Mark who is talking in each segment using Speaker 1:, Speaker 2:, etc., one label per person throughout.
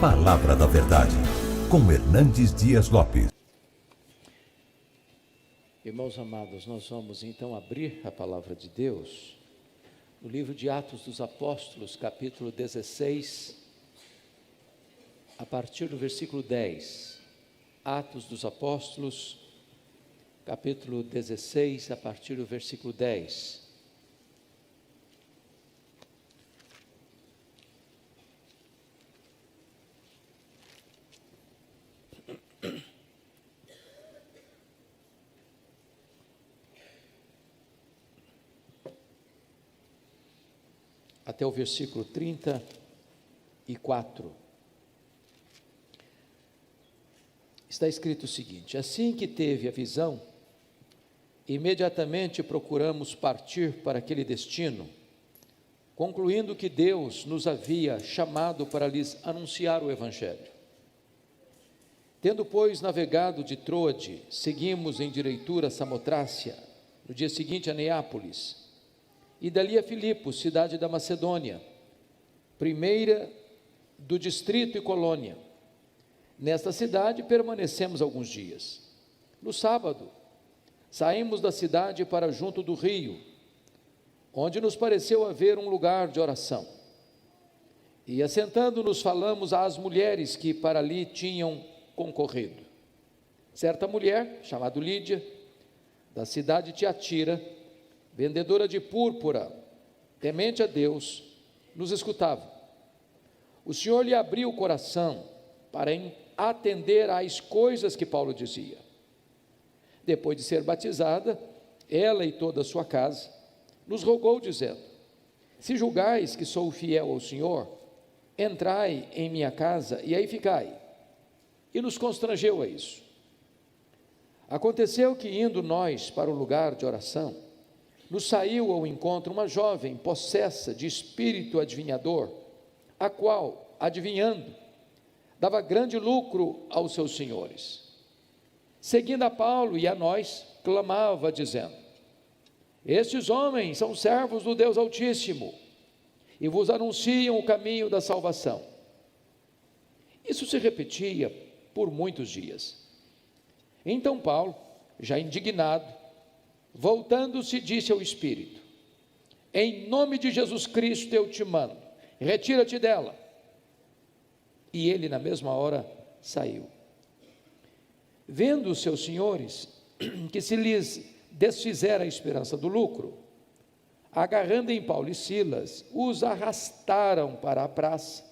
Speaker 1: Palavra da Verdade, com Hernandes Dias Lopes.
Speaker 2: Irmãos amados, nós vamos então abrir a palavra de Deus no livro de Atos dos Apóstolos, capítulo 16, a partir do versículo 10. Atos dos Apóstolos, capítulo 16, a partir do versículo 10. Até o versículo 34. Está escrito o seguinte: assim que teve a visão, imediatamente procuramos partir para aquele destino, concluindo que Deus nos havia chamado para lhes anunciar o Evangelho. Tendo, pois, navegado de Troade, seguimos em direitura a Samotrácia, no dia seguinte a Neápolis, e dali a Filipos, cidade da Macedônia, primeira do distrito e colônia. Nesta cidade permanecemos alguns dias. No sábado, saímos da cidade para junto do rio, onde nos pareceu haver um lugar de oração. E assentando-nos falamos às mulheres que para ali tinham concorrido. Certa mulher, chamada Lídia, da cidade de Tiatira, vendedora de púrpura, temente a Deus, nos escutava. O Senhor lhe abriu o coração para atender às coisas que Paulo dizia. Depois de ser batizada, ela e toda a sua casa, nos rogou dizendo: se julgais que sou fiel ao Senhor, entrai em minha casa e aí ficai. E nos constrangeu a isso. Aconteceu que, indo nós para o lugar de oração, nos saiu ao encontro uma jovem possessa de espírito adivinhador, a qual, adivinhando, dava grande lucro aos seus senhores. Seguindo a Paulo e a nós, clamava dizendo: estes homens são servos do Deus Altíssimo e vos anunciam o caminho da salvação. Isso se repetia por muitos dias. Então Paulo, já indignado, voltando-se, disse ao Espírito: em nome de Jesus Cristo eu te mando, retira-te dela. E ele na mesma hora saiu. Vendo os seus senhores que se lhes desfizera a esperança do lucro, agarrando em Paulo e Silas, os arrastaram para a praça,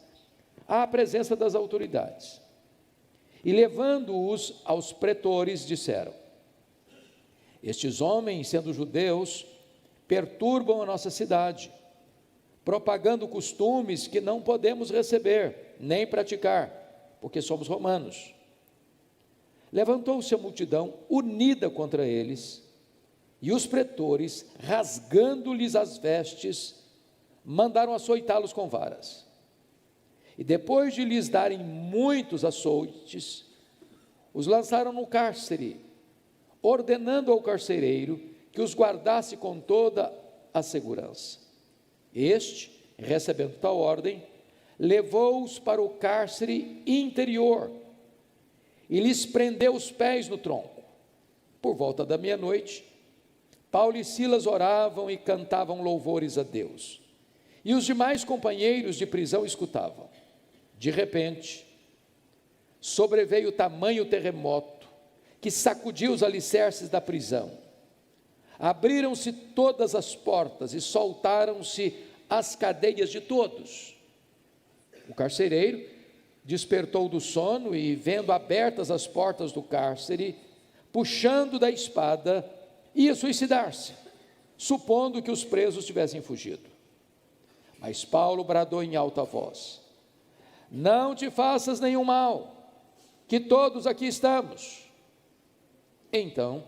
Speaker 2: à presença das autoridades, e levando-os aos pretores, disseram: estes homens, sendo judeus, perturbam a nossa cidade, propagando costumes que não podemos receber, nem praticar, porque somos romanos. Levantou-se a multidão unida contra eles, e os pretores, rasgando-lhes as vestes, mandaram açoitá-los com varas. E depois de lhes darem muitos açoites, os lançaram no cárcere, ordenando ao carcereiro que os guardasse com toda a segurança. Este, recebendo tal ordem, levou-os para o cárcere interior e lhes prendeu os pés no tronco. Por volta da meia-noite, Paulo e Silas oravam e cantavam louvores a Deus, e os demais companheiros de prisão escutavam. De repente, sobreveio tamanho terremoto que sacudiu os alicerces da prisão. Abriram-se todas as portas e soltaram-se as cadeias de todos. O carcereiro despertou do sono e, vendo abertas as portas do cárcere, puxando da espada, ia suicidar-se, supondo que os presos tivessem fugido. Mas Paulo bradou em alta voz: não te faças nenhum mal, que todos aqui estamos. Então,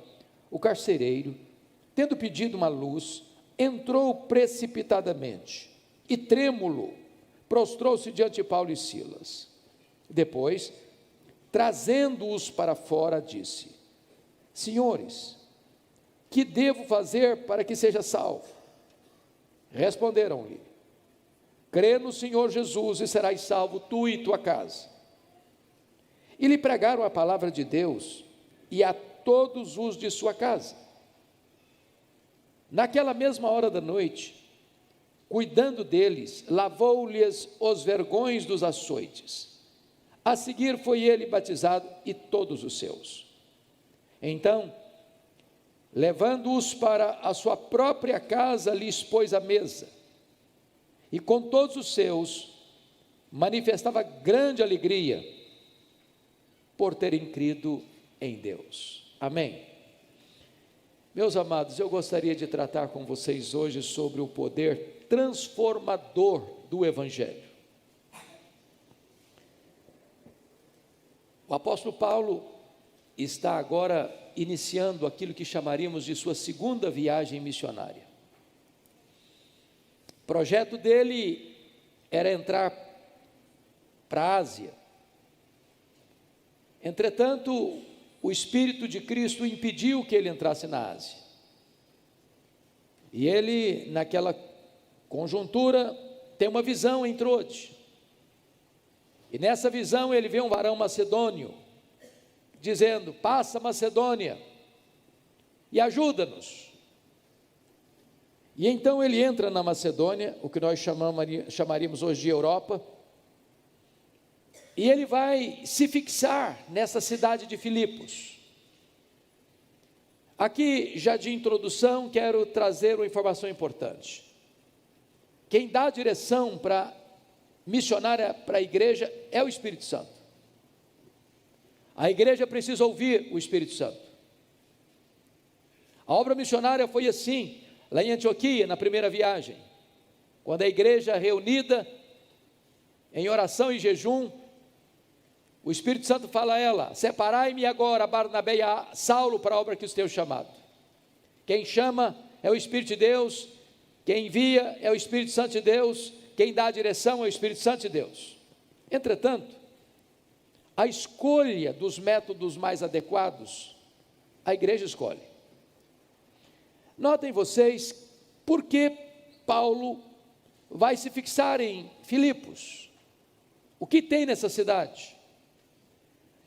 Speaker 2: o carcereiro, tendo pedido uma luz, entrou precipitadamente e, trêmulo, prostrou-se diante de Paulo e Silas. Depois, trazendo-os para fora, disse: senhores, que devo fazer para que seja salvo? Responderam-lhe: crê no Senhor Jesus e serás salvo, tu e tua casa. E lhe pregaram a palavra de Deus e a todos os de sua casa. Naquela mesma hora da noite, cuidando deles, lavou-lhes os vergões dos açoites. A seguir foi ele batizado e todos os seus. Então, levando-os para a sua própria casa, lhes pôs a mesa. E com todos os seus, manifestava grande alegria por terem crido em Deus. Amém. Meus amados, eu gostaria de tratar com vocês hoje sobre o poder transformador do Evangelho. O apóstolo Paulo está agora iniciando aquilo que chamaríamos de sua segunda viagem missionária. O projeto dele era entrar para a Ásia. Entretanto, o Espírito de Cristo impediu que ele entrasse na Ásia. E ele, naquela conjuntura, tem uma visão em Troade. E nessa visão ele vê um varão macedônio, dizendo: passa Macedônia e ajuda-nos. E então ele entra na Macedônia, o que nós chamaríamos hoje de Europa, e ele vai se fixar nessa cidade de Filipos. Aqui, já de introdução, quero trazer uma informação importante. Quem dá a direção para missionária para a igreja é o Espírito Santo. A igreja precisa ouvir o Espírito Santo. A obra missionária foi assim, lá em Antioquia, na primeira viagem, quando a igreja reunida, em oração e jejum, o Espírito Santo fala a ela: separai-me agora, Barnabé e a Saulo, para a obra que os tenho chamado. Quem chama é o Espírito de Deus, quem envia é o Espírito Santo de Deus, quem dá a direção é o Espírito Santo de Deus. Entretanto, a escolha dos métodos mais adequados, a igreja escolhe. Notem vocês, por que Paulo vai se fixar em Filipos? O que tem nessa cidade?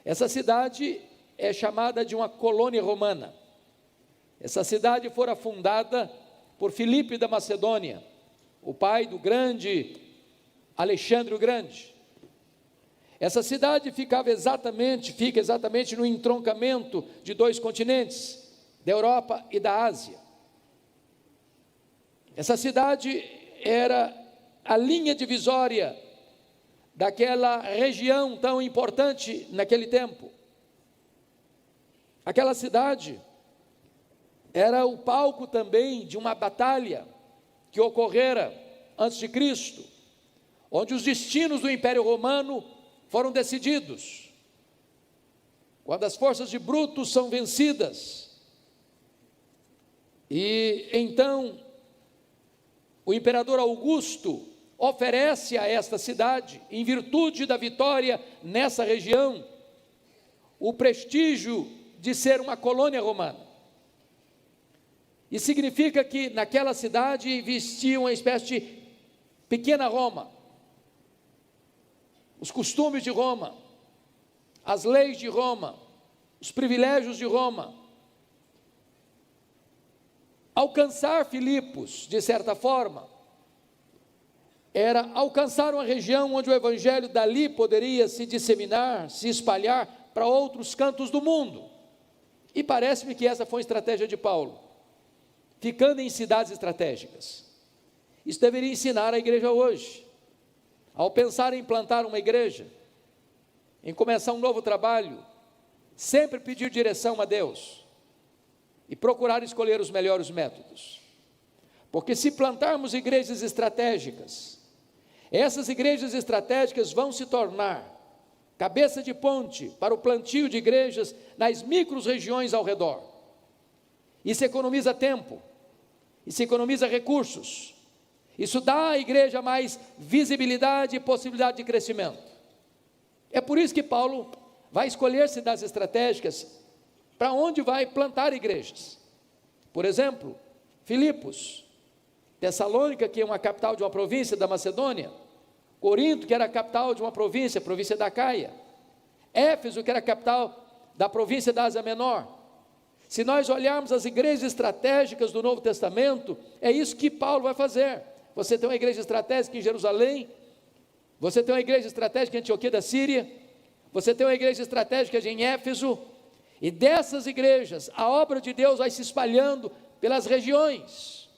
Speaker 2: Essa cidade é chamada de uma colônia romana. Essa cidade fora fundada por Filipe da Macedônia, o pai do grande Alexandre o Grande. Essa cidade fica exatamente no entroncamento de dois continentes, da Europa e da Ásia. Essa cidade era a linha divisória daquela região tão importante naquele tempo. Aquela cidade era o palco também de uma batalha que ocorrera antes de Cristo, onde os destinos do Império Romano foram decididos. Quando as forças de Bruto são vencidas, e então o imperador Augusto oferece a esta cidade, em virtude da vitória nessa região, o prestígio de ser uma colônia romana. E significa que naquela cidade existia uma espécie de pequena Roma. Os costumes de Roma, as leis de Roma, os privilégios de Roma. Alcançar Filipos, de certa forma, era alcançar uma região onde o evangelho dali poderia se disseminar, se espalhar para outros cantos do mundo. E parece-me que essa foi a estratégia de Paulo, ficando em cidades estratégicas. Isso deveria ensinar a igreja hoje, ao pensar em plantar uma igreja, em começar um novo trabalho, sempre pedir direção a Deus e procurar escolher os melhores métodos. Porque se plantarmos igrejas estratégicas, essas igrejas estratégicas vão se tornar cabeça de ponte para o plantio de igrejas nas micro-regiões ao redor. E se economiza tempo, e se economiza recursos. Isso dá à igreja mais visibilidade e possibilidade de crescimento. É por isso que Paulo vai escolher cidades estratégicas para onde vai plantar igrejas. Por exemplo, Filipos Tessalônica, que é uma capital de uma província da Macedônia, Corinto, que era a capital de uma província, a província da Caia, Éfeso, que era a capital da província da Ásia Menor. Se nós olharmos as igrejas estratégicas do Novo Testamento, é isso que Paulo vai fazer. Você tem uma igreja estratégica em Jerusalém, você tem uma igreja estratégica em Antioquia da Síria, você tem uma igreja estratégica em Éfeso, e dessas igrejas, a obra de Deus vai se espalhando pelas regiões.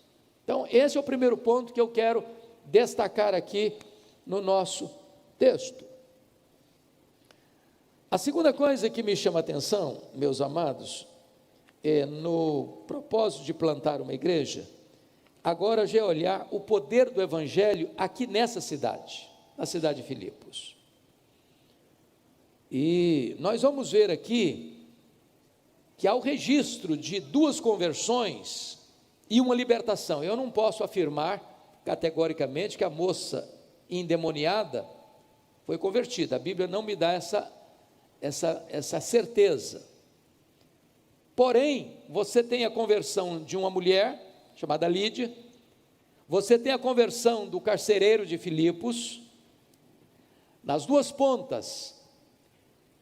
Speaker 2: Então, esse é o primeiro ponto que eu quero destacar aqui no nosso texto. A segunda coisa que me chama a atenção, meus amados, é no propósito de plantar uma igreja, agora já é olhar o poder do Evangelho aqui nessa cidade, na cidade de Filipos. E nós vamos ver aqui que há o registro de 2 conversões e uma libertação. Eu não posso afirmar categoricamente que a moça endemoniada foi convertida. A Bíblia não me dá essa certeza. Porém, você tem a conversão de uma mulher chamada Lídia, você tem a conversão do carcereiro de Filipos. Nas duas pontas,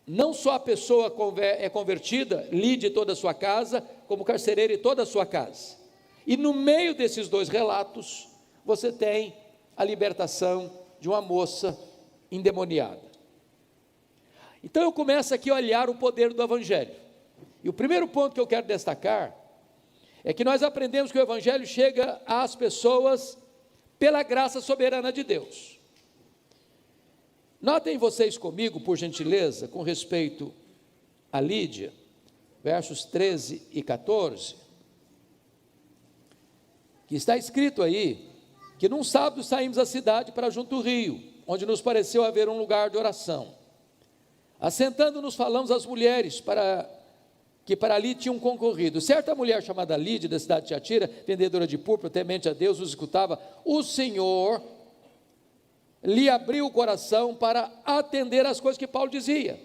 Speaker 2: não só a pessoa é convertida, Lídia e toda a sua casa, como o carcereiro e toda a sua casa. E no meio desses 2 relatos, você tem a libertação de uma moça endemoniada. Então eu começo aqui a olhar o poder do Evangelho. E o primeiro ponto que eu quero destacar é que nós aprendemos que o Evangelho chega às pessoas pela graça soberana de Deus. Notem vocês comigo, por gentileza, com respeito a Lídia, versos 13 e 14, que está escrito aí, que num sábado saímos da cidade para junto do rio, onde nos pareceu haver um lugar de oração. Assentando-nos, falamos às mulheres que para ali tinham concorrido. Certa mulher chamada Lídia, da cidade de Tiatira, vendedora de púrpura, temente a Deus, os escutava. O Senhor lhe abriu o coração para atender às coisas que Paulo dizia.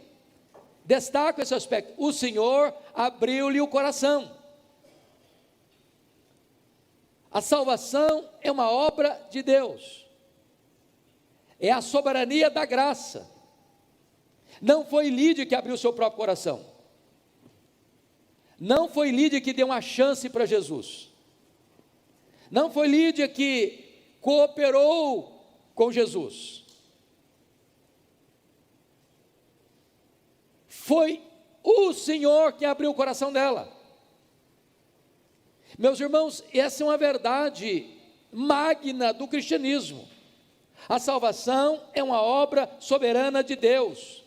Speaker 2: Destaco esse aspecto. O Senhor abriu-lhe o coração. A salvação é uma obra de Deus. É a soberania da graça. Não foi Lídia que abriu o seu próprio coração. Não foi Lídia que deu uma chance para Jesus. Não foi Lídia que cooperou com Jesus. Foi o Senhor que abriu o coração dela. Meus irmãos, essa é uma verdade magna do cristianismo. A salvação é uma obra soberana de Deus.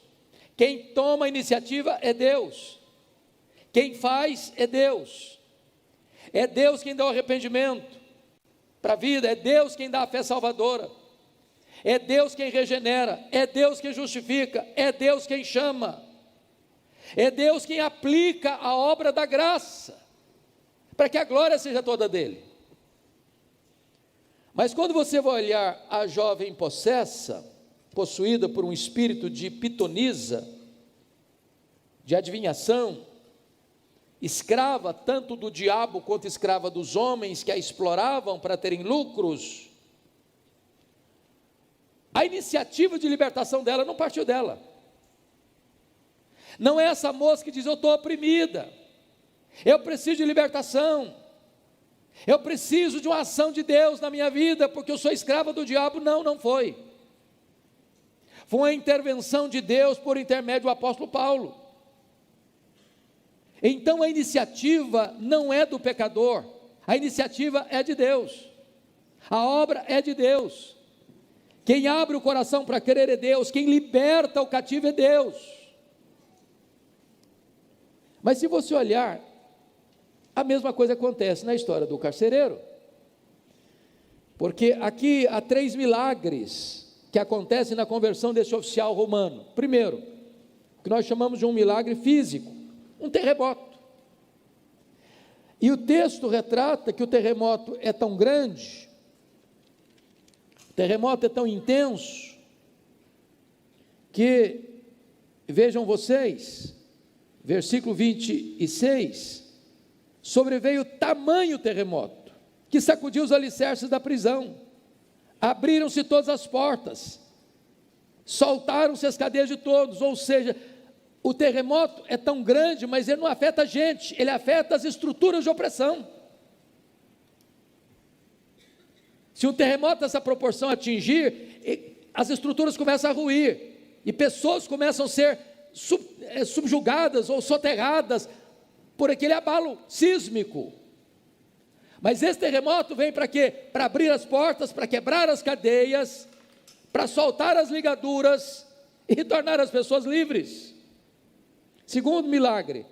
Speaker 2: Quem toma a iniciativa é Deus. Quem faz é Deus. É Deus quem dá o arrependimento para a vida, é Deus quem dá a fé salvadora. É Deus quem regenera, é Deus quem justifica, é Deus quem chama. É Deus quem aplica a obra da graça, para que a glória seja toda dele. Mas quando você vai olhar a jovem possuída por um espírito de pitonisa, de adivinhação, escrava tanto do diabo quanto escrava dos homens que a exploravam para terem lucros, a iniciativa de libertação dela não partiu dela. Não é essa moça que diz: eu estou oprimida, eu preciso de libertação, eu preciso de uma ação de Deus na minha vida, porque eu sou escrava do diabo. Não, não foi. Foi uma intervenção de Deus por intermédio do apóstolo Paulo. Então a iniciativa não é do pecador, a iniciativa é de Deus, a obra é de Deus. Quem abre o coração para crer é Deus, quem liberta o cativo é Deus. Mas se você olhar, a mesma coisa acontece na história do carcereiro, porque aqui há 3 milagres que acontecem na conversão desse oficial romano. Primeiro, o que nós chamamos de um milagre físico, um terremoto. E o texto retrata que o terremoto é tão grande, o terremoto é tão intenso, que, vejam vocês, versículo 26, sobreveio tamanho terremoto, que sacudiu os alicerces da prisão. Abriram-se todas as portas, soltaram-se as cadeias de todos, ou seja, o terremoto é tão grande, mas ele não afeta a gente, ele afeta as estruturas de opressão. Se um terremoto dessa proporção atingir, as estruturas começam a ruir, e pessoas começam a ser subjugadas ou soterradas por aquele abalo sísmico. Mas esse terremoto vem para quê? Para abrir as portas, para quebrar as cadeias, para soltar as ligaduras e tornar as pessoas livres. Segundo milagre,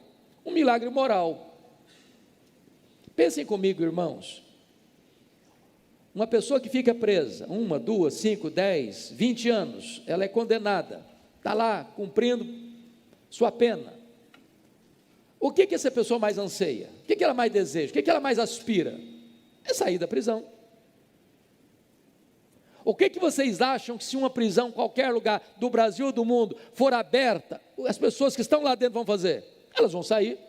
Speaker 2: um milagre moral. Pensem comigo, irmãos. Uma pessoa que fica presa, 1, 2, 5, 10, 20 anos, ela é condenada, está lá cumprindo sua pena. O que essa pessoa mais anseia? O que ela mais deseja? O que ela mais aspira? É sair da prisão. O que vocês acham que se uma prisão, qualquer lugar do Brasil ou do mundo, for aberta, as pessoas que estão lá dentro vão fazer? Elas vão sair,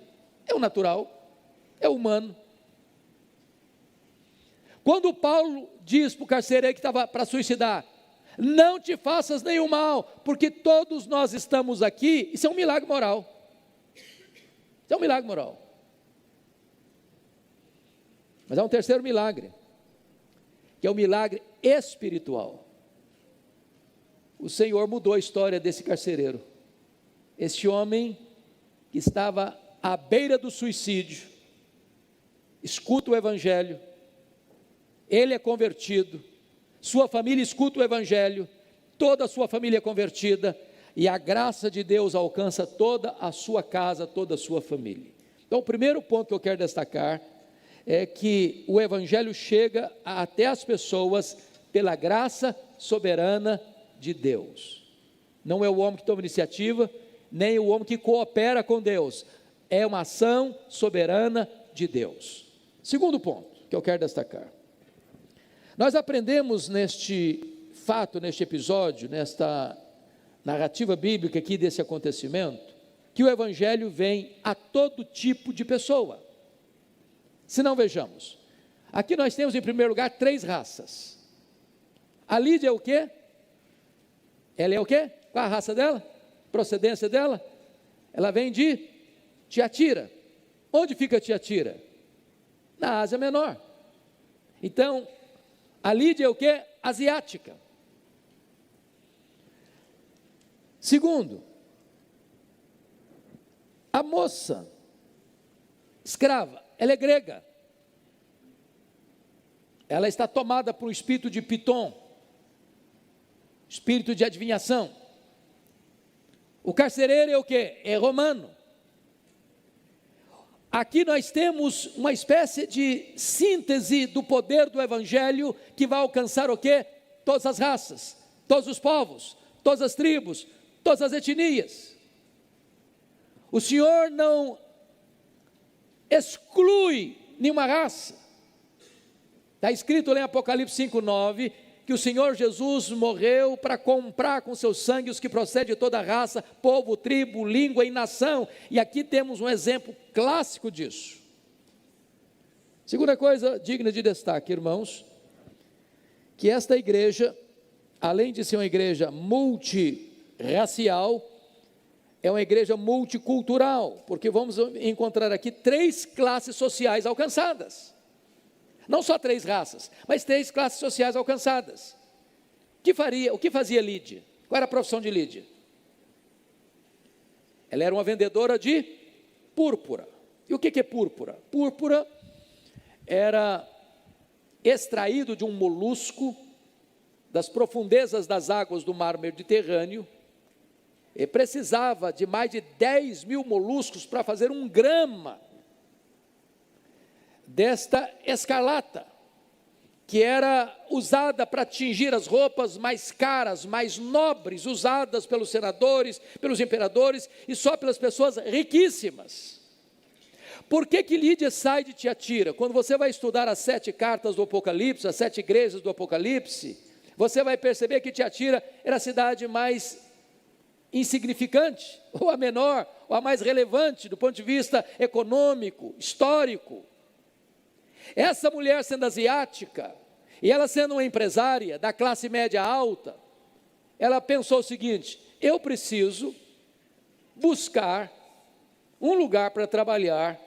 Speaker 2: é o natural, é o humano. Quando Paulo diz para o carcereiro que estava para suicidar, não te faças nenhum mal, porque todos nós estamos aqui, isso é um milagre moral. Isso é um milagre moral. Mas há um terceiro milagre, que é o milagre espiritual. O Senhor mudou a história desse carcereiro. Este homem que estava à beira do suicídio, escuta o Evangelho, ele é convertido, sua família escuta o Evangelho, toda a sua família é convertida, e a graça de Deus alcança toda a sua casa, toda a sua família. Então, o primeiro ponto que eu quero destacar é que o Evangelho chega até as pessoas pela graça soberana de Deus. Não é o homem que toma iniciativa, nem o homem que coopera com Deus, é uma ação soberana de Deus. Segundo ponto que eu quero destacar. Nós aprendemos neste fato, neste episódio, nesta narrativa bíblica aqui desse acontecimento, que o Evangelho vem a todo tipo de pessoa. Se não, vejamos, aqui nós temos em primeiro lugar 3 raças. A Lídia é o quê? Ela é o quê? Qual a raça dela? Procedência dela? Ela vem de Tiatira. Onde fica Tiatira? Na Ásia Menor. Então, a Lídia é o quê? Asiática. Segundo, a moça escrava, ela é grega. Ela está tomada por um espírito de Piton, espírito de adivinhação. O carcereiro é o quê? É romano. Aqui nós temos uma espécie de síntese do poder do Evangelho que vai alcançar o quê? Todas as raças, todos os povos, todas as tribos, todas as etnias. O Senhor não exclui nenhuma raça. Está escrito lá em Apocalipse 5:9, que o Senhor Jesus morreu para comprar com seu sangue os que procedem de toda raça, povo, tribo, língua e nação, e aqui temos um exemplo clássico disso. Segunda coisa digna de destaque, irmãos, que esta igreja, além de ser uma igreja multirracial, é uma igreja multicultural, porque vamos encontrar aqui 3 classes sociais alcançadas. Não só 3 raças, mas 3 classes sociais alcançadas. O que fazia Lídia? Qual era a profissão de Lídia? Ela era uma vendedora de púrpura. E o que é púrpura? Púrpura era extraído de um molusco das profundezas das águas do mar Mediterrâneo, e precisava de mais de 10.000 moluscos para fazer 1 grama desta escarlata, que era usada para tingir as roupas mais caras, mais nobres, usadas pelos senadores, pelos imperadores e só pelas pessoas riquíssimas. Por que Lídia sai de Tiatira? Quando você vai estudar as 7 cartas do Apocalipse, as 7 igrejas do Apocalipse, você vai perceber que Tiatira era a cidade mais insignificante, ou a menor, ou a mais relevante do ponto de vista econômico, histórico. Essa mulher sendo asiática, e ela sendo uma empresária da classe média alta, ela pensou o seguinte: eu preciso buscar um lugar para trabalhar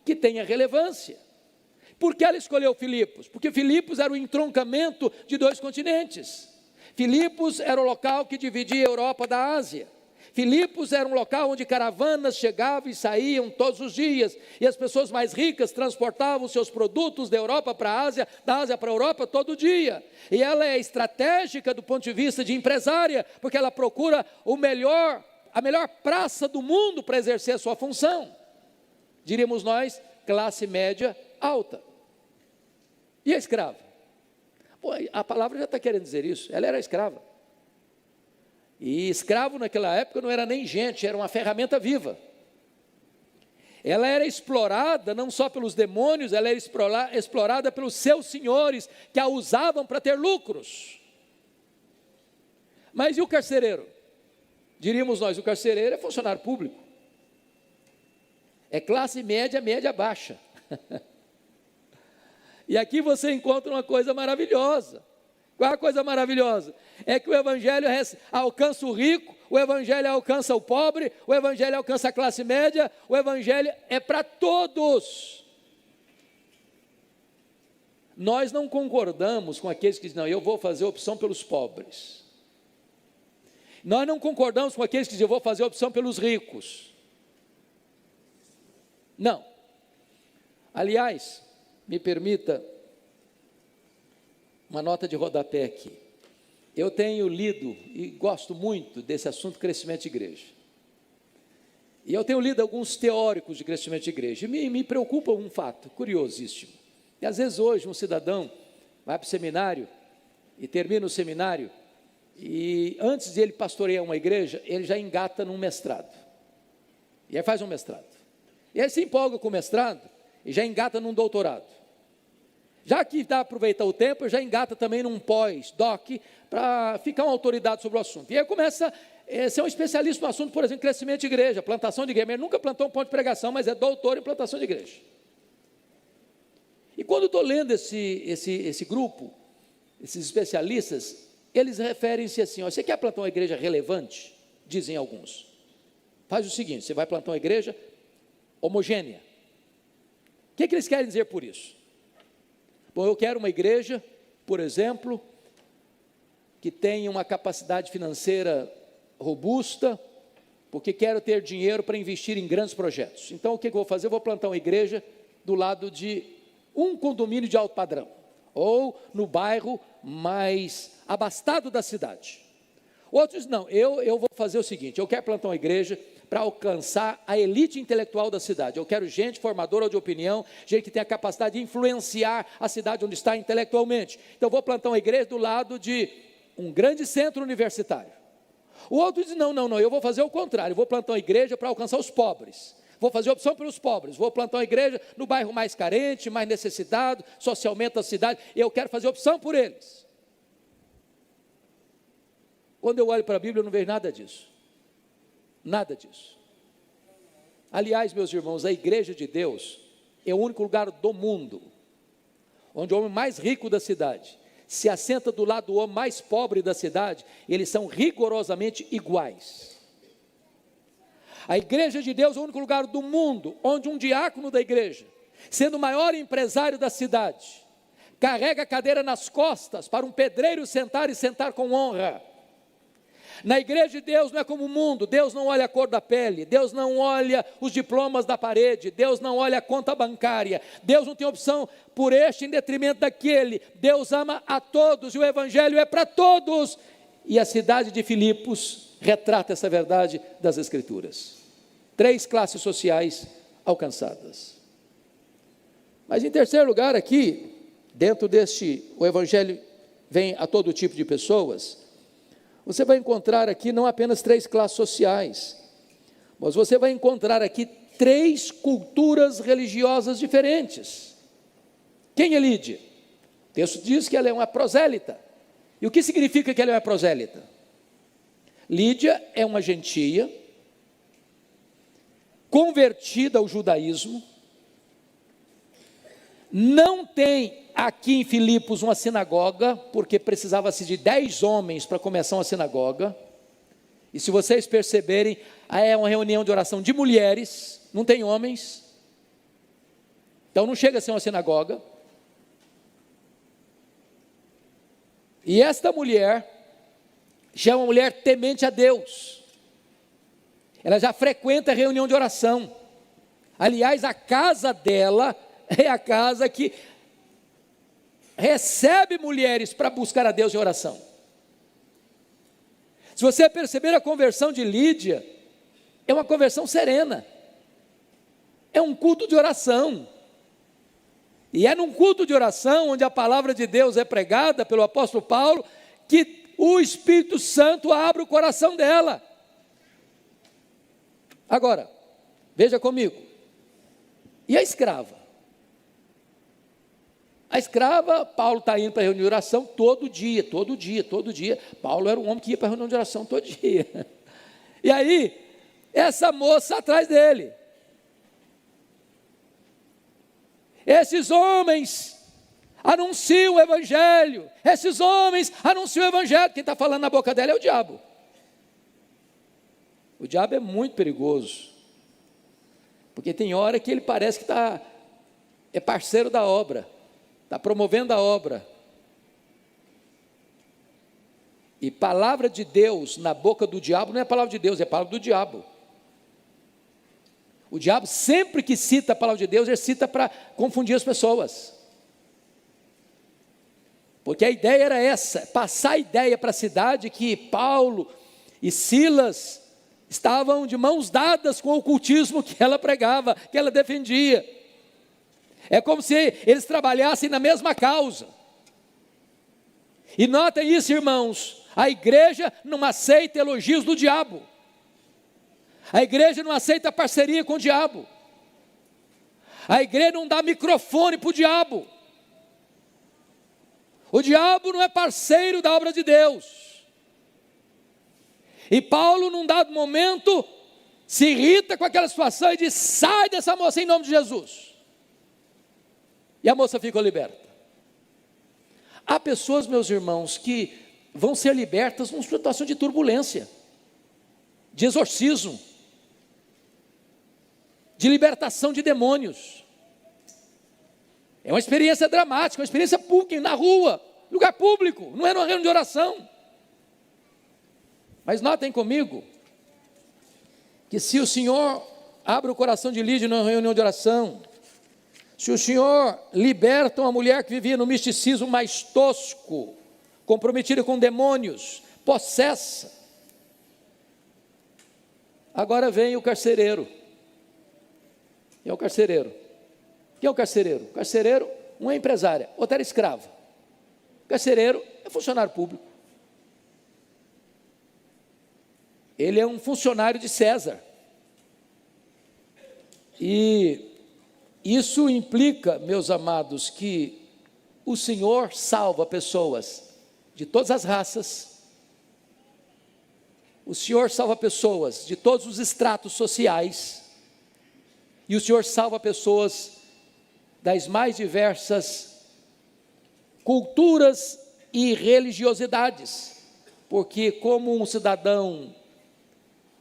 Speaker 2: que tenha relevância. Por que ela escolheu Filipos? Porque Filipos era o entroncamento de 2 continentes. Filipos era o local que dividia a Europa da Ásia. Filipos era um local onde caravanas chegavam e saíam todos os dias, e as pessoas mais ricas transportavam seus produtos da Europa para a Ásia, da Ásia para a Europa todo dia. E ela é estratégica do ponto de vista de empresária, porque ela procura a melhor praça do mundo para exercer a sua função. Diríamos nós, classe média alta. E a escrava? Pô, a palavra já está querendo dizer isso, ela era escrava. E escravo naquela época não era nem gente, era uma ferramenta viva. Ela era explorada não só pelos demônios, ela era explorada pelos seus senhores, que a usavam para ter lucros. Mas e o carcereiro? Diríamos nós, o carcereiro é funcionário público. É classe média, média baixa. E aqui você encontra uma coisa maravilhosa. Qual é a coisa maravilhosa? É que o Evangelho alcança o rico, o Evangelho alcança o pobre, o Evangelho alcança a classe média, o Evangelho é para todos. Nós não concordamos com aqueles que dizem, não, eu vou fazer opção pelos pobres. Nós não concordamos com aqueles que dizem, eu vou fazer opção pelos ricos. Não. Aliás, me permita uma nota de rodapé aqui. Eu tenho lido e gosto muito desse assunto crescimento de igreja. E eu tenho lido alguns teóricos de crescimento de igreja. E me preocupa um fato curiosíssimo. E às vezes hoje um cidadão vai para o seminário e termina o seminário e antes de ele pastorear uma igreja, ele já engata num mestrado. E aí faz um mestrado. E aí se empolga com o mestrado e já engata num doutorado. Já que dá aproveitar o tempo, já engata também num pós-doc, para ficar uma autoridade sobre o assunto. E aí começa a ser um especialista no assunto, por exemplo, crescimento de igreja, plantação de igreja. Ele nunca plantou um ponto de pregação, mas é doutor em plantação de igreja. E quando eu estou lendo esse grupo, esses especialistas, eles referem-se assim, ó, você quer plantar uma igreja relevante? Dizem alguns. Faz o seguinte, você vai plantar uma igreja homogênea. O que eles querem dizer por isso? Bom, eu quero uma igreja, por exemplo, que tenha uma capacidade financeira robusta, porque quero ter dinheiro para investir em grandes projetos. Então, o que eu vou fazer? Eu vou plantar uma igreja do lado de um condomínio de alto padrão, ou no bairro mais abastado da cidade. Outros, não, eu vou fazer o seguinte, eu quero plantar uma igreja para alcançar a elite intelectual da cidade. Eu quero gente formadora de opinião, gente que tem a capacidade de influenciar a cidade onde está intelectualmente. Então, eu vou plantar uma igreja do lado de um grande centro universitário. O outro diz, não, eu vou fazer o contrário, eu vou plantar uma igreja para alcançar os pobres. Vou fazer opção pelos pobres, vou plantar uma igreja no bairro mais carente, mais necessitado, socialmente da cidade, e eu quero fazer opção por eles. Quando eu olho para a Bíblia, eu não vejo nada disso. Nada disso. Aliás, meus irmãos, a igreja de Deus é o único lugar do mundo onde o homem mais rico da cidade se assenta do lado do homem mais pobre da cidade, eles são rigorosamente iguais. A igreja de Deus é o único lugar do mundo onde um diácono da igreja, sendo o maior empresário da cidade, carrega a cadeira nas costas para um pedreiro sentar e sentar com honra. Na igreja de Deus não é como o mundo, Deus não olha a cor da pele, Deus não olha os diplomas da parede, Deus não olha a conta bancária, Deus não tem opção por este em detrimento daquele, Deus ama a todos e o Evangelho é para todos. E a cidade de Filipos retrata essa verdade das Escrituras. 3 classes sociais alcançadas. Mas em terceiro lugar aqui, dentro o Evangelho vem a todo tipo de pessoas. Você vai encontrar aqui não apenas 3 classes sociais, mas você vai encontrar aqui 3 culturas religiosas diferentes. Quem é Lídia? O texto diz que ela é uma prosélita. E o que significa que ela é uma prosélita? Lídia é uma gentia, convertida ao judaísmo, Não tem aqui em Filipos uma sinagoga, porque precisava-se de 10 homens para começar uma sinagoga. E se vocês perceberem, é uma reunião de oração de mulheres, não tem homens. Então não chega a ser uma sinagoga. E esta mulher já é uma mulher temente a Deus. Ela já frequenta a reunião de oração. Aliás, a casa dela é a casa que recebe mulheres para buscar a Deus em oração. Se você perceber a conversão de Lídia, é uma conversão serena. É um culto de oração. E é num culto de oração, onde a palavra de Deus é pregada pelo apóstolo Paulo, que o Espírito Santo abre o coração dela. Agora, veja comigo. E a escrava? A escrava, Paulo está indo para a reunião de oração todo dia. Paulo era um homem que ia para a reunião de oração todo dia. E aí, essa moça atrás dele. Esses homens anunciam o Evangelho. Esses homens anunciam o Evangelho. Quem está falando na boca dela é o diabo. O diabo é muito perigoso. Porque tem hora que ele parece que é parceiro da obra. Está promovendo a obra. E palavra de Deus na boca do diabo não é palavra de Deus, é palavra do diabo. O diabo sempre que cita a palavra de Deus, ele cita para confundir as pessoas. Porque a ideia era essa, passar a ideia para a cidade que Paulo e Silas estavam de mãos dadas com o ocultismo que ela pregava, que ela defendia. É como se eles trabalhassem na mesma causa. E notem isso, irmãos, a igreja não aceita elogios do diabo. A igreja não aceita parceria com o diabo. A igreja não dá microfone para o diabo. O diabo não é parceiro da obra de Deus. E Paulo, num dado momento, se irrita com aquela situação e diz: sai dessa moça em nome de Jesus. E a moça ficou liberta. Há pessoas, meus irmãos, que vão ser libertas numa situação de turbulência, de exorcismo, de libertação de demônios. É uma experiência dramática, uma experiência pública, na rua, lugar público, não é numa reunião de oração. Mas notem comigo, que se o Senhor abre o coração de Lídia numa reunião de oração, se o Senhor liberta uma mulher que vivia no misticismo mais tosco, comprometida com demônios, possessa, agora vem o carcereiro. E é o carcereiro. Quem é o carcereiro? O carcereiro, uma é empresária, outra era escrava. O carcereiro é funcionário público. Ele é um funcionário de César. E isso implica, meus amados, que o Senhor salva pessoas de todas as raças. O Senhor salva pessoas de todos os estratos sociais. E o Senhor salva pessoas das mais diversas culturas e religiosidades. Porque como um cidadão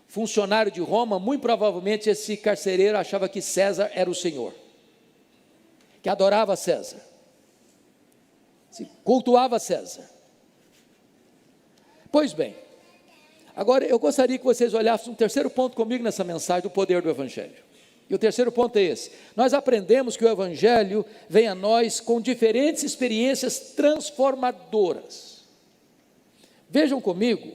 Speaker 2: funcionário de Roma, muito provavelmente esse carcereiro achava que César era o Senhor, que adorava César, cultuava César. Pois bem, agora eu gostaria que vocês olhassem um terceiro ponto comigo nessa mensagem do poder do Evangelho. E o terceiro ponto é esse: nós aprendemos que o Evangelho vem a nós com diferentes experiências transformadoras. Vejam comigo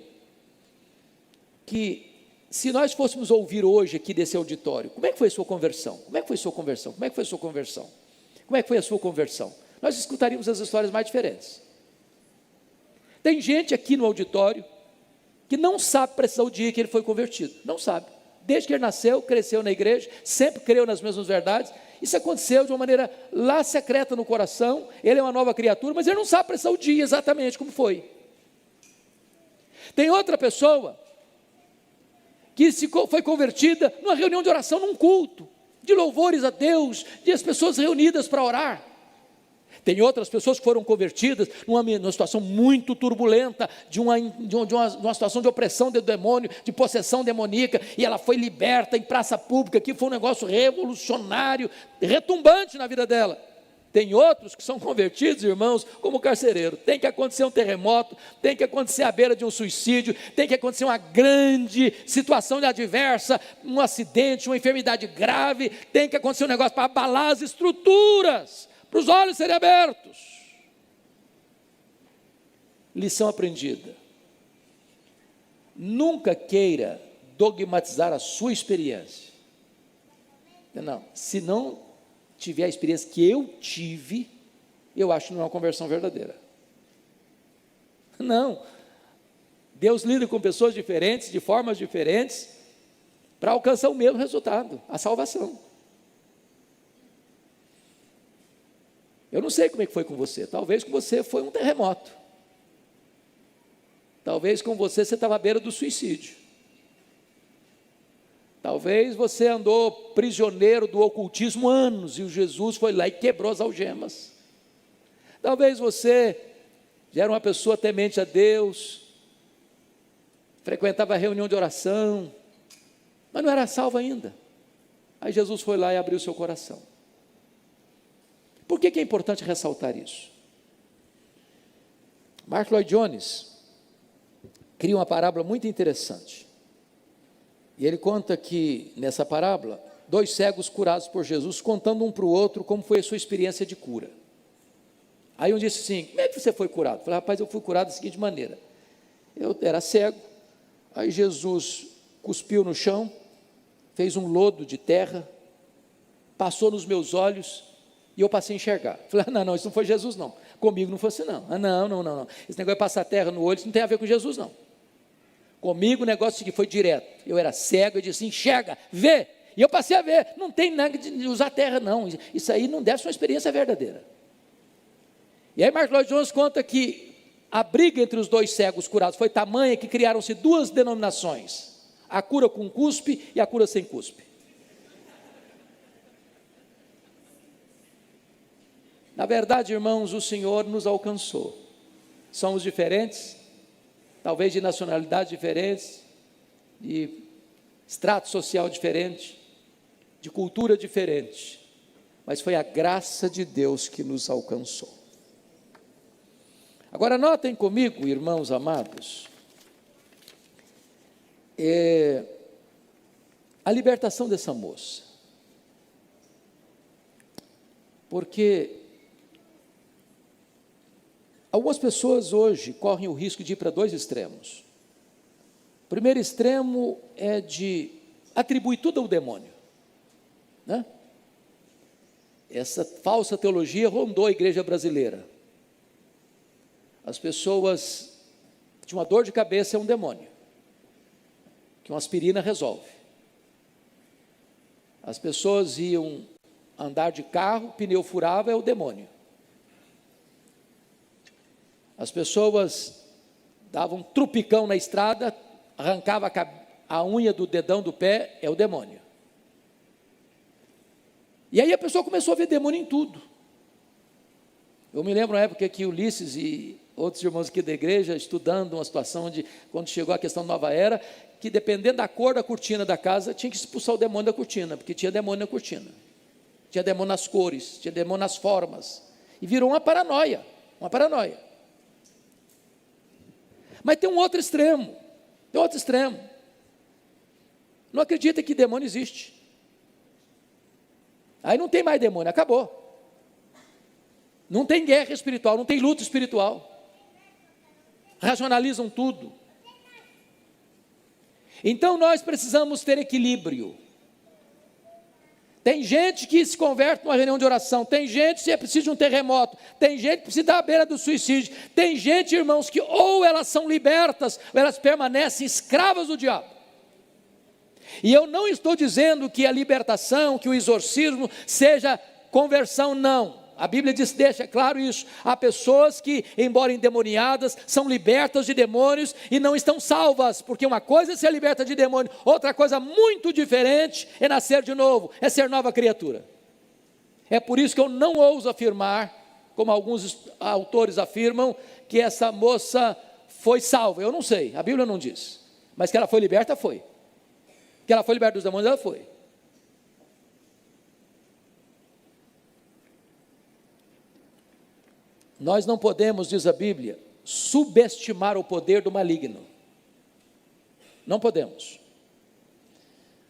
Speaker 2: que se nós fôssemos ouvir hoje aqui desse auditório, como é que foi a sua conversão? Como é que foi a sua conversão? Como é que foi a sua conversão? Como é que foi a sua conversão? Nós escutaríamos as histórias mais diferentes. Tem gente aqui no auditório que não sabe precisar o dia que ele foi convertido, não sabe. Desde que ele nasceu, cresceu na igreja, sempre creu nas mesmas verdades. Isso aconteceu de uma maneira lá secreta no coração. Ele é uma nova criatura, mas ele não sabe precisar o dia exatamente como foi. Tem outra pessoa que foi convertida numa reunião de oração, num culto, de louvores a Deus, de as pessoas reunidas para orar. Tem outras pessoas que foram convertidas numa situação muito turbulenta, de uma situação de opressão do demônio, de possessão demoníaca, e ela foi liberta em praça pública, que foi um negócio revolucionário, retumbante na vida dela. Tem outros que são convertidos, irmãos, como carcereiro. Tem que acontecer um terremoto, tem que acontecer à beira de um suicídio, tem que acontecer uma grande situação adversa, um acidente, uma enfermidade grave, tem que acontecer um negócio para abalar as estruturas, para os olhos serem abertos. Lição aprendida: nunca queira dogmatizar a sua experiência. Não, se não tiver a experiência que eu tive, eu acho que não é uma conversão verdadeira. Não, Deus lida com pessoas diferentes, de formas diferentes, para alcançar o mesmo resultado, a salvação. Eu não sei como é que foi com você. Talvez com você foi um terremoto. Talvez com você estava à beira do suicídio. Talvez você andou prisioneiro do ocultismo anos, e o Jesus foi lá e quebrou as algemas. Talvez você já era uma pessoa temente a Deus, frequentava a reunião de oração, mas não era salvo ainda. Aí Jesus foi lá e abriu seu coração. Por que é importante ressaltar isso? Mark Lloyd Jones cria uma parábola muito interessante. E ele conta que, nessa parábola, 2 cegos curados por Jesus, contando um para o outro como foi a sua experiência de cura. Aí um disse assim: como é que você foi curado? Eu falei: rapaz, eu fui curado da seguinte maneira: eu era cego, aí Jesus cuspiu no chão, fez um lodo de terra, passou nos meus olhos, e eu passei a enxergar. Eu falei: não, isso não foi Jesus não, comigo não fosse não. Não, esse negócio de passar terra no olho, isso não tem a ver com Jesus não. Comigo o negócio que foi direto. Eu era cego, eu disse: enxerga, vê. E eu passei a ver. Não tem nada de usar terra não. Isso aí não deve ser uma experiência verdadeira. E aí Mark Lloyd Jones conta que a briga entre os 2 cegos curados foi tamanha que criaram-se 2 denominações: a cura com cuspe e a cura sem cuspe. Na verdade, irmãos, o Senhor nos alcançou. Somos diferentes, talvez de nacionalidades diferentes, de extrato social diferente, de cultura diferente, mas foi a graça de Deus que nos alcançou. Agora notem comigo, irmãos amados, a libertação dessa moça, porque algumas pessoas hoje correm o risco de ir para 2 extremos. O primeiro extremo é de atribuir tudo ao demônio, né? Essa falsa teologia rondou a igreja brasileira. As pessoas tinham uma dor de cabeça, é um demônio, que uma aspirina resolve. As pessoas iam andar de carro, pneu furava, é o demônio. As pessoas davam um trupicão na estrada, arrancava a unha do dedão do pé, é o demônio. E aí a pessoa começou a ver demônio em tudo. Eu me lembro na época que Ulisses e outros irmãos aqui da igreja, estudando uma situação onde, quando chegou a questão da nova era, que dependendo da cor da cortina da casa, tinha que expulsar o demônio da cortina, porque tinha demônio na cortina, tinha demônio nas cores, tinha demônio nas formas, e virou uma paranoia. Mas tem um outro extremo, não acredita que demônio existe, aí não tem mais demônio, acabou. Não tem guerra espiritual, não tem luta espiritual. Racionalizam tudo. Então nós precisamos ter equilíbrio. Tem gente que se converte numa reunião de oração, tem gente que precisa de um terremoto, tem gente que precisa estar à beira do suicídio, tem gente, irmãos, que ou elas são libertas, ou elas permanecem escravas do diabo. E eu não estou dizendo que a libertação, que o exorcismo seja conversão, não. A Bíblia diz, deixa claro isso. Há pessoas que, embora endemoniadas, são libertas de demônios e não estão salvas, porque uma coisa é ser liberta de demônio, outra coisa muito diferente é nascer de novo, é ser nova criatura. É por isso que eu não ouso afirmar como alguns autores afirmam, que essa moça foi salva. Eu não sei, a Bíblia não diz. Mas que ela foi liberta, foi. Que ela foi liberta dos demônios, ela foi. Nós não podemos, diz a Bíblia, subestimar o poder do maligno. Não podemos.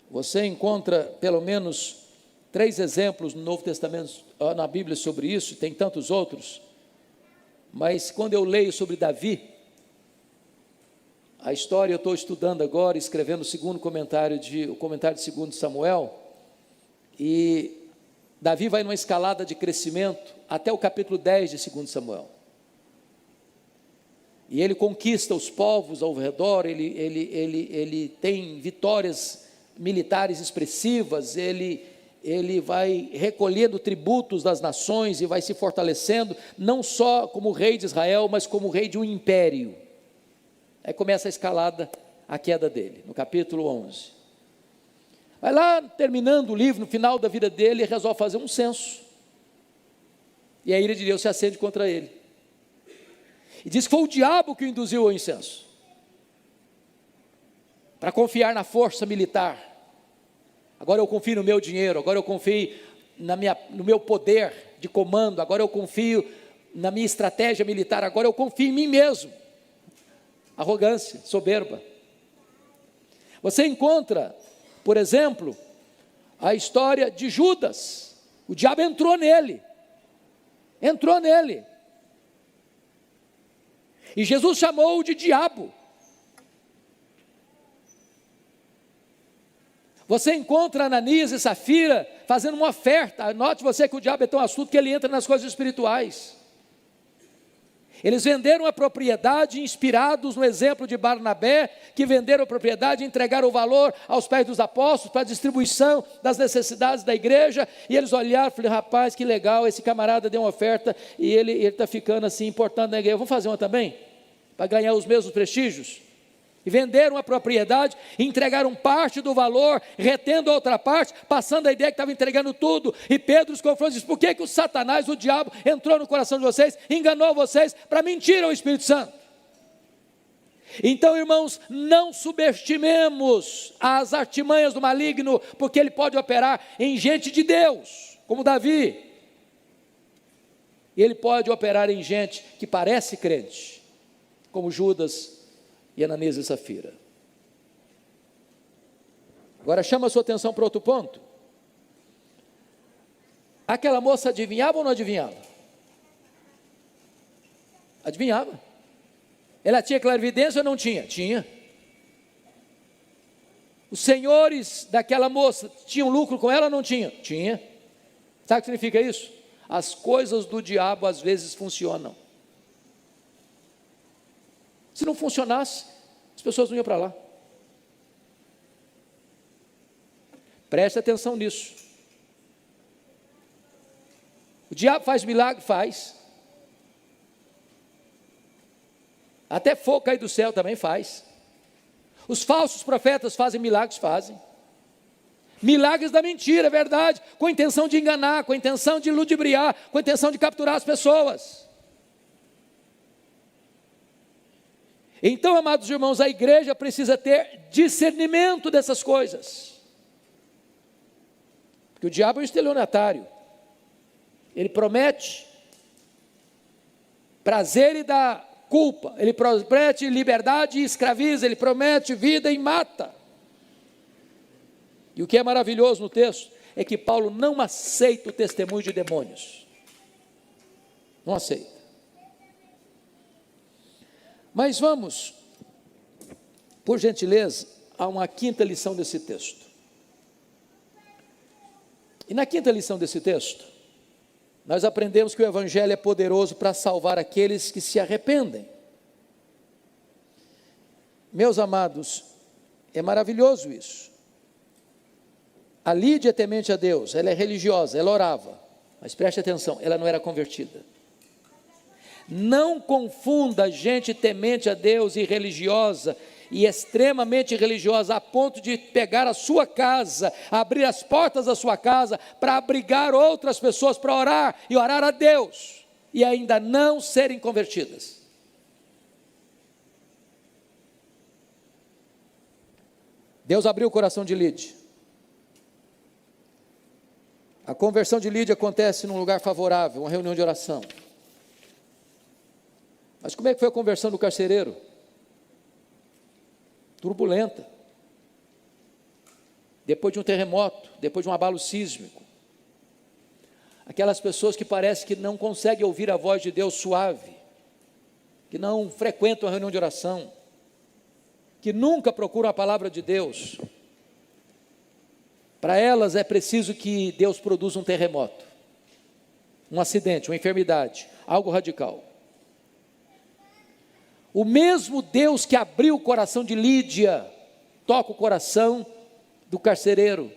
Speaker 2: Você encontra pelo menos 3 exemplos no Novo Testamento, na Bíblia, sobre isso, tem tantos outros, mas quando eu leio sobre Davi, a história eu estou estudando agora, escrevendo o comentário de 2 Samuel, e Davi vai numa escalada de crescimento até o capítulo 10 de 2 Samuel, e ele conquista os povos ao redor, ele tem vitórias militares expressivas, ele vai recolhendo tributos das nações e vai se fortalecendo, não só como rei de Israel, mas como rei de um império. Aí começa a escalada, a queda dele, no capítulo 11. Vai lá, terminando o livro, no final da vida dele, ele resolve fazer um censo. E a ira de Deus se acende contra ele. E diz que foi o diabo que o induziu ao incenso, para confiar na força militar. Agora eu confio no meu dinheiro, agora eu confio no meu poder de comando, agora eu confio na minha estratégia militar, agora eu confio em mim mesmo. Arrogância, soberba. Você encontra, por exemplo, a história de Judas. O diabo entrou nele. E Jesus chamou-o de diabo. Você encontra Ananias e Safira fazendo uma oferta. Note você que o diabo é tão astuto que ele entra nas coisas espirituais. Eles venderam a propriedade, inspirados no exemplo de Barnabé, que venderam a propriedade e entregaram o valor aos pés dos apóstolos, para a distribuição das necessidades da igreja, e eles olharam e falaram: rapaz, que legal, esse camarada deu uma oferta, e ele está ficando assim, importando na igreja, vamos fazer uma também? Para ganhar os mesmos prestígios? E venderam a propriedade, entregaram parte do valor, retendo a outra parte, passando a ideia que estava entregando tudo. E Pedro os confrontou e disse: por que o Satanás, o diabo, entrou no coração de vocês, enganou vocês para mentir ao Espírito Santo? Então, irmãos, não subestimemos as artimanhas do maligno, porque ele pode operar em gente de Deus, como Davi. E ele pode operar em gente que parece crente, como Judas e Ananias e Safira. Agora chama a sua atenção para outro ponto. Aquela moça adivinhava ou não adivinhava? Adivinhava. Ela tinha clarividência ou não tinha? Tinha. Os senhores daquela moça tinham lucro com ela ou não tinham? Tinha. Sabe o que significa isso? As coisas do diabo às vezes funcionam. Se não funcionasse, as pessoas não iam para lá. Preste atenção nisso. O diabo faz milagre? Faz. Até fogo cair do céu também faz. Os falsos profetas fazem milagres? Fazem. Milagres da mentira, é verdade, com a intenção de enganar, com a intenção de ludibriar, com a intenção de capturar as pessoas. Então, amados irmãos, a igreja precisa ter discernimento dessas coisas. Porque o diabo é um estelionatário. Ele promete prazer e dá culpa. Ele promete liberdade e escraviza. Ele promete vida e mata. E o que é maravilhoso no texto é que Paulo não aceita o testemunho de demônios. Não aceita. Mas vamos, por gentileza, a uma quinta lição desse texto. E na quinta lição desse texto, nós aprendemos que o Evangelho é poderoso para salvar aqueles que se arrependem. Meus amados, é maravilhoso isso. A Lídia é temente a Deus, ela é religiosa, ela orava, mas preste atenção, ela não era convertida. Não confunda gente temente a Deus e religiosa, e extremamente religiosa, a ponto de pegar a sua casa, abrir as portas da sua casa, para abrigar outras pessoas, para orar, e orar a Deus. e ainda não serem convertidas. Deus abriu o coração de Lídia. A conversão de Lídia acontece num lugar favorável, uma reunião de oração. Mas como é que foi a conversão do carcereiro? Turbulenta. Depois de um terremoto, depois de um abalo sísmico. Aquelas pessoas que parece que não conseguem ouvir a voz de Deus suave, que não frequentam a reunião de oração, que nunca procuram a palavra de Deus. Para elas é preciso que Deus produza um terremoto, um acidente, uma enfermidade, algo radical. O mesmo Deus que abriu o coração de Lídia, toca o coração do carcereiro,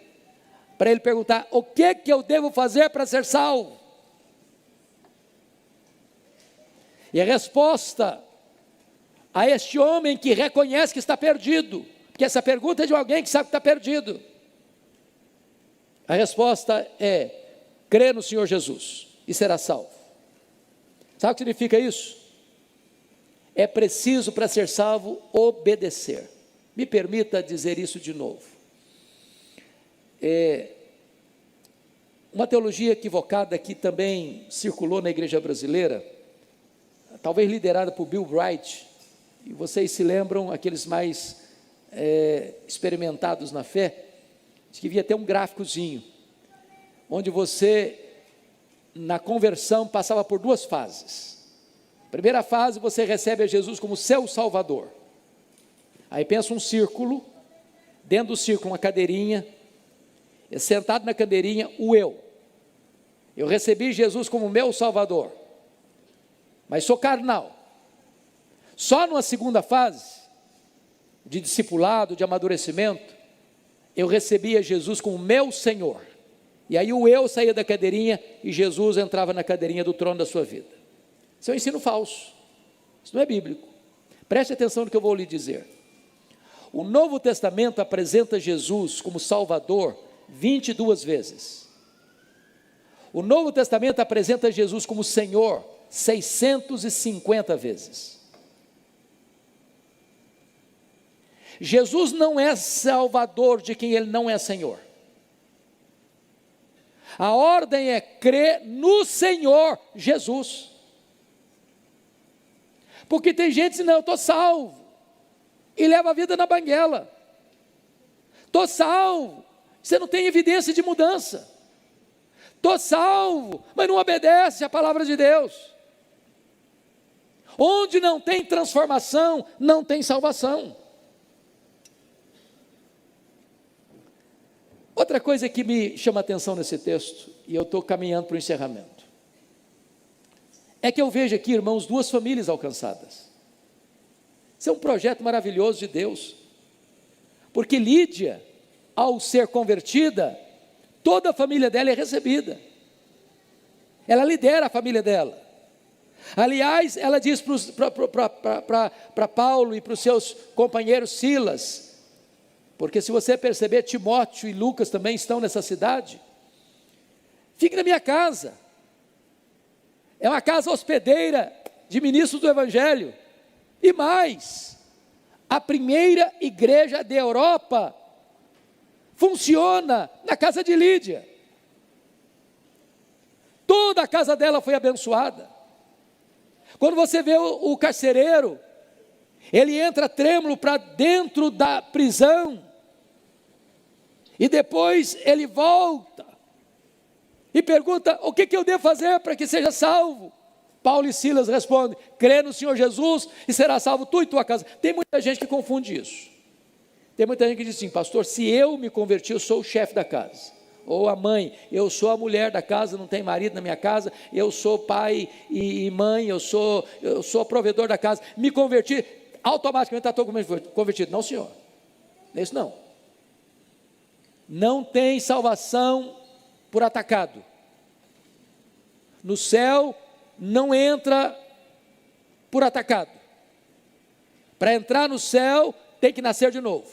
Speaker 2: para ele perguntar: o que eu devo fazer para ser salvo? E a resposta a este homem que reconhece que está perdido, porque essa pergunta é de alguém que sabe que está perdido, a resposta é: crê no Senhor Jesus e será salvo. Sabe o que significa isso? É preciso, para ser salvo, obedecer. Me permita dizer isso de novo. Uma teologia equivocada que também circulou na igreja brasileira, talvez liderada por Bill Bright, e vocês se lembram, aqueles mais experimentados na fé, de que devia ter um gráficozinho, onde você, na conversão, passava por duas fases. Primeira fase, você recebe a Jesus como seu Salvador. Aí pensa um círculo, dentro do círculo uma cadeirinha, e sentado na cadeirinha o eu. Eu recebi Jesus como meu Salvador, mas sou carnal. Só numa segunda fase, de discipulado, de amadurecimento, eu recebia Jesus como meu Senhor. E aí o eu saía da cadeirinha e Jesus entrava na cadeirinha do trono da sua vida. Isso é um ensino falso, isso não é bíblico. Preste atenção no que eu vou lhe dizer. O Novo Testamento apresenta Jesus como Salvador 22 vezes. O Novo Testamento apresenta Jesus como Senhor 650 vezes. Jesus não é Salvador de quem Ele não é Senhor. A ordem é crer no Senhor Jesus. Porque tem gente que diz: não, eu estou salvo, e leva a vida na banguela. Estou salvo, você não tem evidência de mudança. Estou salvo, mas não obedece à palavra de Deus. Onde não tem transformação, não tem salvação. Outra coisa que me chama a atenção nesse texto, e eu estou caminhando para o encerramento, é que eu vejo aqui, irmãos, duas famílias alcançadas. Isso é um projeto maravilhoso de Deus, porque Lídia, ao ser convertida, toda a família dela é recebida, ela lidera a família dela. Aliás, ela diz para Paulo e para os seus companheiros Silas, porque se você perceber, Timóteo e Lucas também estão nessa cidade: fique na minha casa. É uma casa hospedeira de ministros do Evangelho. E mais, a primeira igreja da Europa funciona na casa de Lídia. Toda a casa dela foi abençoada. Quando você vê o carcereiro, ele entra trêmulo para dentro da prisão, e depois ele volta e pergunta: o que eu devo fazer para que seja salvo? Paulo e Silas respondem: crê no Senhor Jesus e será salvo tu e tua casa. Tem muita gente que confunde isso. Tem muita gente que diz assim: pastor, se eu me converti, eu sou o chefe da casa, ou a mãe, eu sou a mulher da casa, não tem marido na minha casa, eu sou pai e mãe, eu sou provedor da casa, me converti, automaticamente está todo convertido. Não, senhor, não é isso não. Não tem salvação por atacado. No céu não entra por atacado. Para entrar no céu tem que nascer de novo.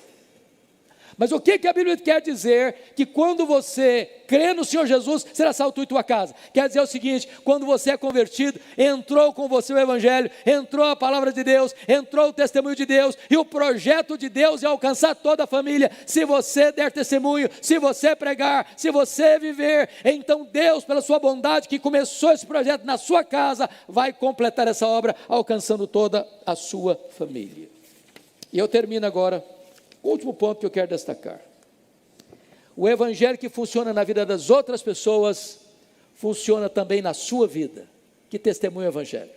Speaker 2: Mas o que a Bíblia quer dizer? Que quando você crê no Senhor Jesus, será salvo tu e tua casa. Quer dizer o seguinte: quando você é convertido, entrou com você o Evangelho, entrou a palavra de Deus, entrou o testemunho de Deus, e o projeto de Deus é alcançar toda a família. Se você der testemunho, se você pregar, se você viver, então Deus, pela sua bondade, que começou esse projeto na sua casa, vai completar essa obra, alcançando toda a sua família. E eu termino agora. O último ponto que eu quero destacar: o evangelho que funciona na vida das outras pessoas, funciona também na sua vida. Que testemunho o evangelho?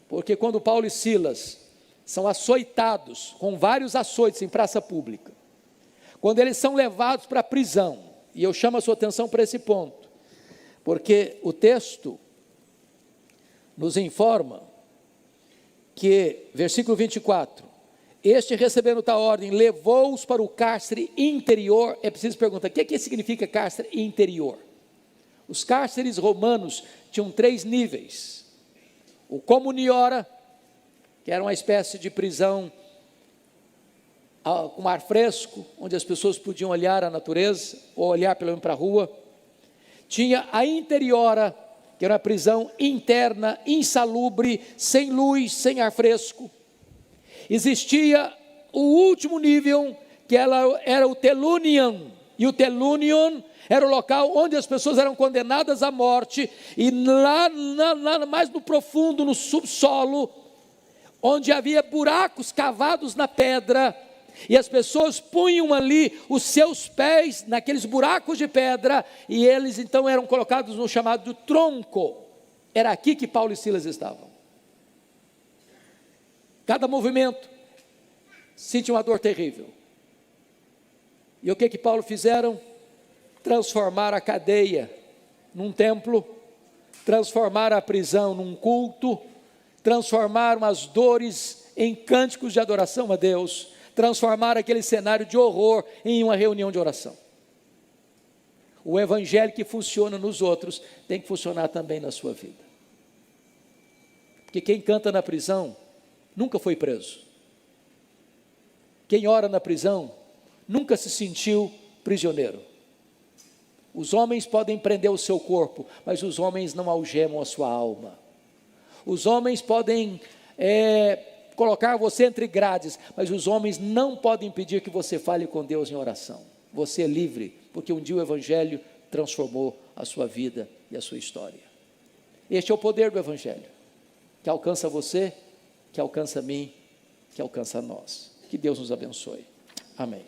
Speaker 2: Porque quando Paulo e Silas são açoitados, com vários açoites em praça pública, quando eles são levados para a prisão, e eu chamo a sua atenção para esse ponto, porque o texto nos informa que, versículo 24, este, recebendo tal ordem, levou-os para o cárcere interior. É preciso perguntar: o que significa cárcere interior? Os cárceres romanos tinham 3 níveis: o communiora, que era uma espécie de prisão com ar fresco, onde as pessoas podiam olhar a natureza, ou olhar pelo menos para a rua. Tinha a interiora, que era uma prisão interna, insalubre, sem luz, sem ar fresco. Existia o último nível, que era o telunion, e o telunion era o local onde as pessoas eram condenadas à morte, e lá mais no profundo, no subsolo, onde havia buracos cavados na pedra, e as pessoas punham ali os seus pés naqueles buracos de pedra, e eles então eram colocados no chamado tronco. Era aqui que Paulo e Silas estavam. Cada movimento sentia uma dor terrível. E o que Paulo fizeram? Transformar a cadeia num templo, transformar a prisão num culto, transformaram as dores em cânticos de adoração a Deus, transformar aquele cenário de horror em uma reunião de oração. O evangelho que funciona nos outros tem que funcionar também na sua vida. Porque quem canta na prisão nunca foi preso. Quem ora na prisão nunca se sentiu prisioneiro. Os homens podem prender o seu corpo, mas os homens não algemam a sua alma. Os homens podem colocar você entre grades, mas os homens não podem impedir que você fale com Deus em oração. Você é livre, porque um dia o evangelho transformou a sua vida e a sua história. Este é o poder do evangelho, que alcança você, que alcança a mim, que alcança a nós. Que Deus nos abençoe. Amém.